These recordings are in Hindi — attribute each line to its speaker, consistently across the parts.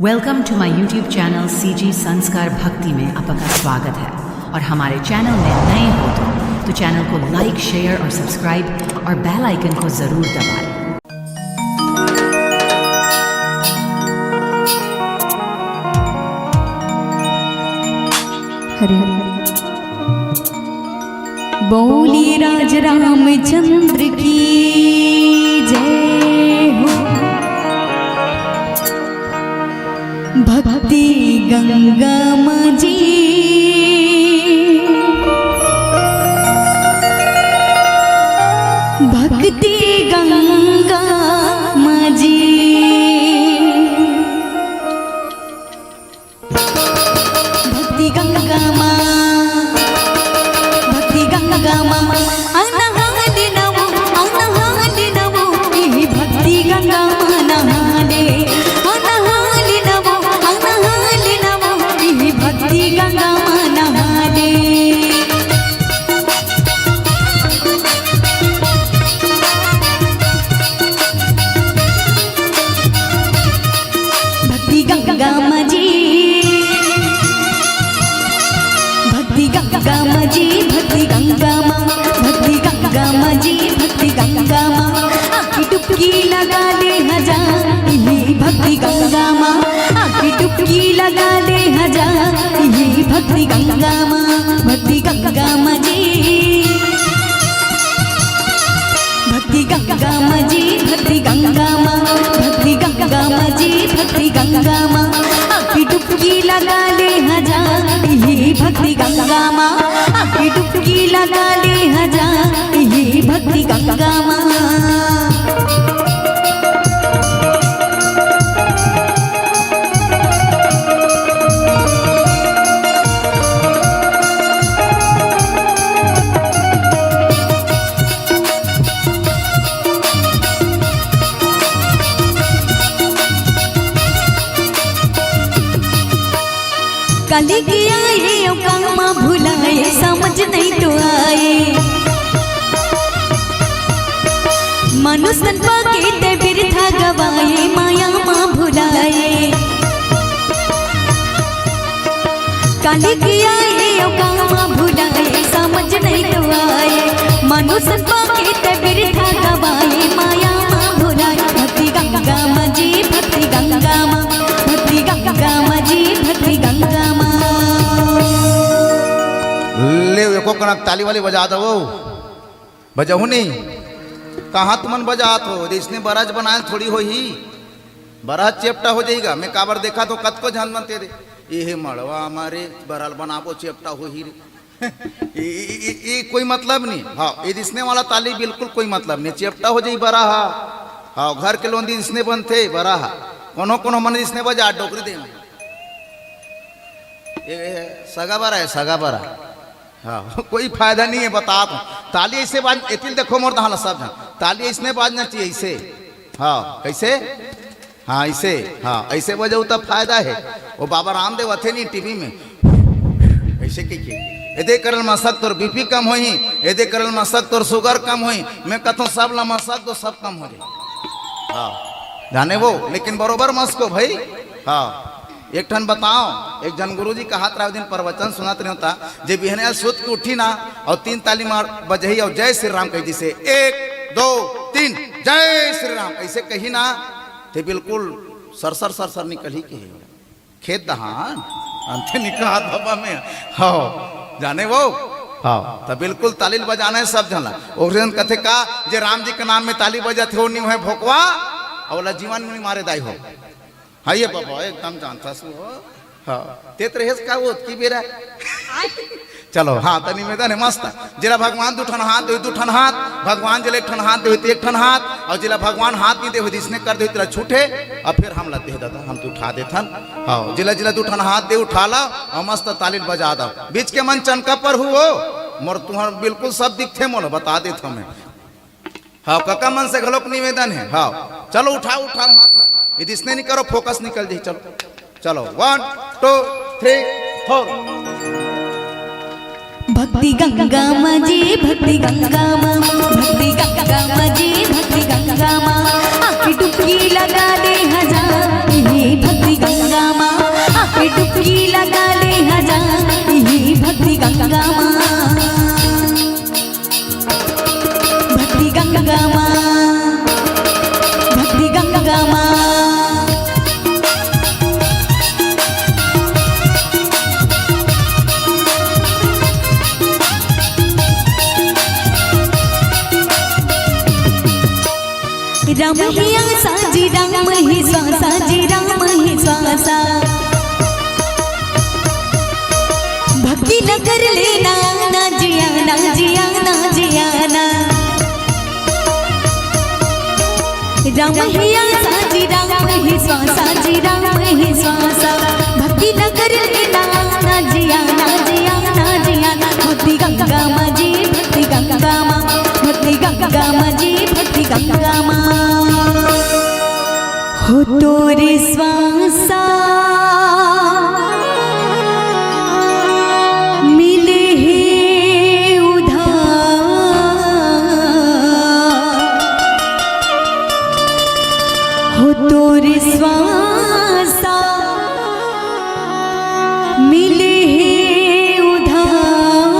Speaker 1: Welcome to my YouTube channel CG Sanskar Bhakti में आपका स्वागत है। और हमारे चैनल में नए हो तो चैनल को लाइक, शेयर और सब्सक्राइब और बेल आइकन को जरूर दबाएं।
Speaker 2: हरे बोली राज रामचंद्र की जय हो। भक्ति गंगा माजी भक्ति गंगा माजी भक्ति गंगा माँ भक्ति गंगा माँ अनहाले नवो ई भक्ति गंगा माँ नहाले अनहाले नवो ई भक्ति गंगा माँ नहाले। भक्ति गंगा माँ जी भक्ति गंगा माँ जी भक्ति गंगा माँ भक्ति गंगा माँ जी भक्ति गंगा माँ आखी डुबकी लगा दे हजार यही भक्ति गंगा माँ आखी डुबकी लगा दे हजार यही भक्ति गंगा माँ भक्ति गंगा माँ जी भक्ति गंगा माँ जी भक्ति गंगा माँ भक्ति गंगा माँ जी भक्ति गंगा माँ आखी डुबकी लगा दे हजार यही भक्ति गंगा माँ आखी डुबकी लगा दे हजार यही भक्ति गंगा माँ। कली की आए ओ कामा भुलाए समझ नहीं तो आए मनुष्य पाके ते बिरथा गवाए माया माँ भुलाए। कली की आए ओ कामा भुलाए समझ नहीं तो आए मनुष्य पाके ते बिरथा गवाए माया माँ भुलाए। भक्ति गंगा माँ जी भक्ति गंगा माँ भक्ति गंगा माँ जी भक्ति गंगा माँ।
Speaker 3: ले एको कनक ताली वाली बजा दो बजाऊ नहीं कहाँ तुमन बजात हो इसने बराज बनाए थोड़ी हो ही बराज चेपटा हो जाएगा। मैं काबर देखा तो कत को ध्यान बनते रे ये मड़वा हमारे बराल बनाबो चेपटा हो ही रे ये कोई मतलब नहीं। हाँ ये दिसने वाला ताली बिल्कुल कोई मतलब नहीं चेपटा हो जाई बरा। हाँ घर के लोग दिसने बनते बरा कोनो कोनो मन दिसने बजा डोकरी दे सगा बरा है सगा बरा। हाँ कोई फायदा नहीं है बता दो ताली ऐसे बाज एतिल देखो मोर दहाल सब जन ताली ऐसने बाजना चाहिए ऐसे। हाँ कैसे हाँ ऐसे हाँ ऐसे बजाऊ तब फायदा है। वो बाबा रामदेव थे नहीं टीवी में ऐसे कहिए यदि करल मसक तोर बीपी कम होई यदि करल मसक तोर शुगर कम होई मैं कहता हूँ सब ला मसक तो सब कम हो जाए। हाँ जाने वो लेकिन बरोबर मस्को भाई। हाँ एक ठन बताओ एक जन गुरुजी का हाथ राव दिन प्रवचन सुनाते नहीं होता जे बिहने सुत के उठी ना और 3 ताली मार बजही और जय श्री राम कही जिसे 1 2 3 जय श्री राम ऐसे कही ना ते बिल्कुल सरसर सरसर निकल ही के खेत दहान अंते निकला बाबा में। हाँ जाने वो हाँ तो बिल्कुल ताली बजाना है सब जना और कथे का जे राम जी के नाम में ताली बजाते हो नहीं है भोकवा और जीवन में मारे दाई हो। हाँ ये बाबा एकदम जानता सु हो। हाँ तेत रहेस का वो की बेरा चलो हाँ तो निवेदन है मस्त जिला भगवान दुठन हाथ दे दुठन हाथ भगवान जिला एक ठन हाथ दे एक ठन हाथ और जिला भगवान हाथ नहीं दे इसने कर दे तेरा छूटे और फिर हम लते दादा हम तो उठा देथन। हाँ जिला जिला दुठन हाथ दे उठा ला और मस्त ताली बजा दो बीच के मन चनका पर हुओ मोर तुम्हारा बिल्कुल सब दिखते मोल बता देता मैं। हाँ काका मन से घलोक निवेदन है। हाँ चलो उठाओ उठाओ हाथ यदि इसने नहीं करो फोकस निकल जाए। चलो चलो 1 2 3 4
Speaker 2: भक्ति गंगा माँ जी भक्ति गंगा माँ भक्ति गंगा माँ जी भक्ति गंगा माँ आखी डुबकी लगा दे हजार भक्ति गंगा राम ही आसा जी राम ही स्वासा जी राम ही स्वासा भक्ति नगर लेना ना जिया ना जिया ना जिया भक्ति गंगा माँ जी भक्ति गंगा माँ भक्ति गंगा माँ जी भक्ति गंगा माँ हो तोरे स्वासा मिले है उधार हो तोरे स्वासा मिले है उधार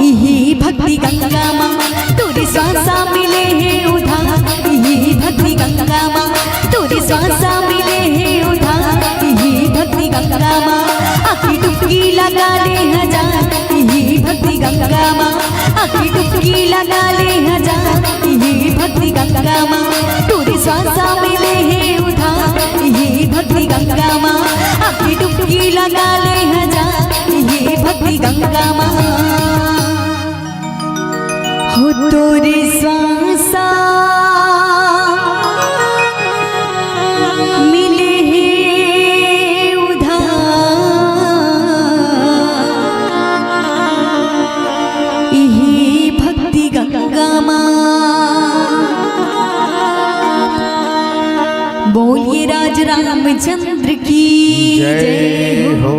Speaker 2: यही भक्ति गंगा माँ तोरे स्वासा मिले है उधार यही भक्ति गंगा माँ तोरे स्वासा मिले है उधार यही भक्ति गंगा माँ आखी डुबकी लगा ले हजार यही भक्ति गंगा माँ आखी डुबकी लगा ले हजार यही भक्ति गंगा माँ तोरे स्वासा मिले है उधार यही भक्ति गंगा माँ आखी डुबकी लगा ले हजार यही भक्ति गंगा माँ हो तोरे स्वासा मिले है उधार यही भक्ति गंगा माँ बोलिए राज रामचंद्र की जय हो।